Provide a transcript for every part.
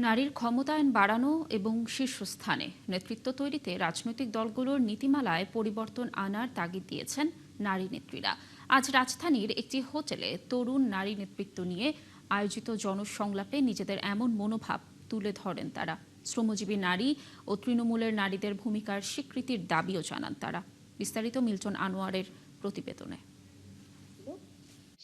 নারীর ক্ষমতায়ন বাড়ানো এবং শীর্ষস্থানে নেতৃত্ব তৈরিতে রাজনৈতিক দলগুলোর নীতিমালায় পরিবর্তন আনার তাগিদ দিয়েছেন নারী নেত্রীরা। আজ রাজধানীর একটি হোটেলে তরুণ নারী নেতৃত্ব নিয়ে আয়োজিত জনসংলাপে নিজেদের এমন মনোভাব তুলে ধরেন তারা। শ্রমজীবী নারী ও তৃণমূলের নারীদের ভূমিকার স্বীকৃতির দাবিও জানান তারা। বিস্তারিত মিল্টন আনোয়ারের প্রতিবেদনে।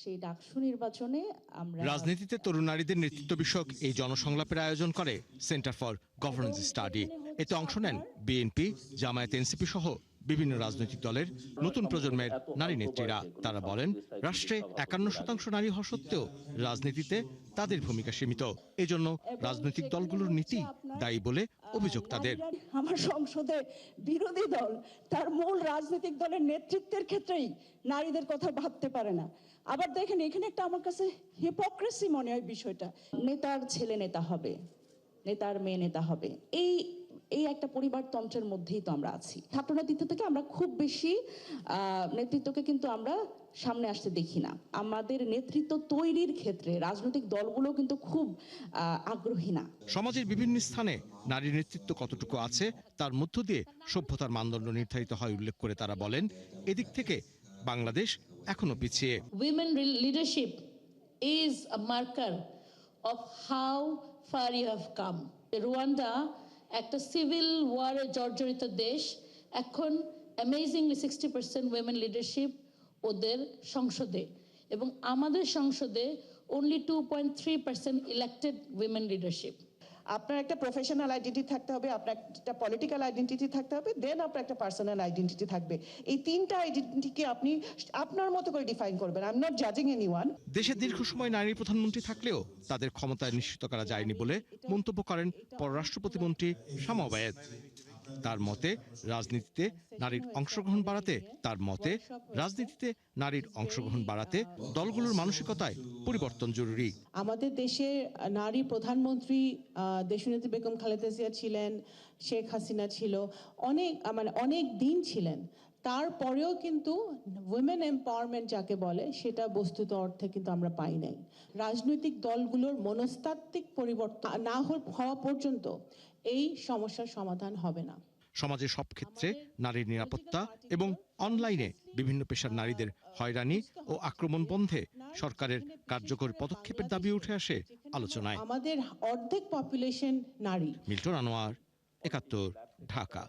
সেই ডাকসু নির্বাচনে আমরা রাজনীতিতে তরুণ নারীদের নেতৃত্ব বিষয়ক এই জনসংলাপের আয়োজন করে সেন্টার ফর গভর্নেন্স স্টাডি। এতে অংশ নেন বিএনপি, জামায়াত, এনসিপি সহ বিভিন্ন রাজনৈতিক দলের নতুন প্রজন্মের নারী নেত্রীরা। তারা বলেন, রাষ্ট্রে ৫১% নারী হওয়া সত্ত্বেও রাজনীতিতে তাদের ভূমিকা সীমিত। এজন্য রাজনৈতিক দলগুলোর নীতি দায়ী বলে অভিযোগ তাদের। আমার সংসদে বিরোধী দল তার মূল রাজনৈতিক দলের নেতৃত্বের ক্ষেত্রেই নারীদের কথা ভাবতে পারে না। আবার দেখেন, এখানে একটা আমার কাছে হিপোক্রেসি মনে হয় বিষয়টা। নেতার ছেলে নেতা হবে, নেতার মেয়ে নেতা হবে, এই একটা পরিবারতন্ত্রের মধ্যেই তো আমরা আছি। ছাত্র নেতৃত্ব থেকে আমরা খুব বেশি নেতৃত্বকে কিন্তু আমরা সামনে আসতে দেখি না। আমাদের নেতৃত্ব তৈরির ক্ষেত্রে রাজনৈতিক দলগুলো কিন্তু খুব আগ্রহী না। সমাজের বিভিন্ন স্থানে নারী নেতৃত্ব কতটুকু আছে তার মধ্য দিয়ে সভ্যতার মানদণ্ড নির্ধারিত হয় উল্লেখ করে তারা বলেন, এদিক থেকে বাংলাদেশ এখনো পিছিয়ে। Women leadership is a marker of how far you have come. Rwanda একটা সিভিল ওয়ারে জর্জরিত দেশ, এখন অ্যামেজিংলি 60% women leadership ওদের সংসদে, এবং আমাদের সংসদে only 2.3% elected women leadership. আপনার একটা প্রফেশনাল আইডেন্টিটি থাকতে হবে, আপনার একটা পলিটিক্যাল আইডেন্টিটি থাকতে হবে, দেন আপনার একটা পার্সোনাল আইডেন্টিটি থাকবে। এই তিনটা আইডেন্টিটিকে আপনি আপনার মতো করে ডিফাইন করবেন। আই এম নট জাজিং এনিওয়ান। দেশে দীর্ঘ সময় নারী প্রধানমন্ত্রী থাকলেও তাদের ক্ষমতায় নিশ্চিত করা যায়নি বলে মন্তব্য করেন পররাষ্ট্র প্রতিমন্ত্রী শামা ওবায়েদ। তার মতে রাজনীতিতে নারীর অংশগ্রহণ বাড়াতে দলগুলোর মানসিকতায় পরিবর্তন জরুরি। আমাদের দেশে নারী প্রধানমন্ত্রী দেশনেত্রী বেগম খালেদা জিয়া ছিলেন, শেখ হাসিনা ছিল, অনেক দিন ছিলেন। তারপরেও কিন্তু উইমেন এম্পাওয়ারমেন্ট যাকে বলে সেটা বস্তুত অর্থে কিন্তু আমরা পাই নাই। রাজনৈতিক দলগুলোর মনস্তাত্ত্বিক পরিবর্তন না হওয়া পর্যন্ত এই সমস্যার সমাধান হবে না। সমাজের সব ক্ষেত্রে নারীর নিরাপত্তা এবং অনলাইনে বিভিন্ন পেশার নারীদের হয়রানি ও আক্রমণ বন্ধে সরকারের কার্যকর পদক্ষেপের দাবি উঠে আসে আলোচনায়। আমাদের অর্ধেক পপুলেশন নারী। মিল্টন আনোয়ার, ৭১, ঢাকা।